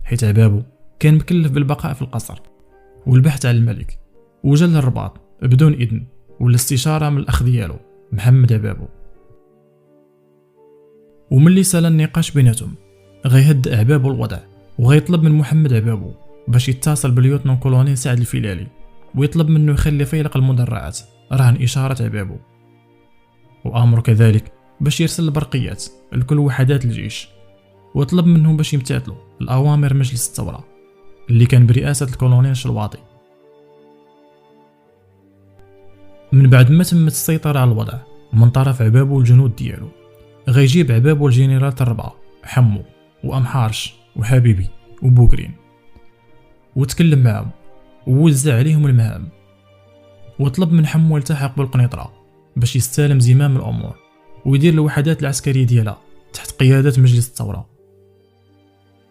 حيت عبابو كان مكلف بالبقاء في القصر والبحث على الملك، وجا للرباط بدون إذن ولا استشارة من الأخ ديالو محمد عبابو. وملي سال النقاش بيناتهم غيهدأ عبابو الوضع، وغيطلب من محمد عبابو باش يتصل بالليوتنون كولونيل سعد الفيلالي ويطلب منه يخلي فيلق المدرعات رهن إشارة عبابو، وأمر كذلك باش يرسل البرقيات لكل وحدات الجيش، وطلب منهم باش يمتثلوا الأوامر مجلس الثورة اللي كان برئاسة الكولونيل شلواطي. من بعد ما تمت السيطرة على الوضع من طرف عبابو والجنود ديالو، غيجيب عبابو الجنرال تربعة حمو وأمحارش وحبيبي وبوكرين وتكلم معهم ووزع عليهم المهام، وطلب من حمو يلتحق بالقنيطرة باش يستلم زمام الأمور ويدير الوحدات العسكرية ديالها تحت قيادة مجلس الثورة.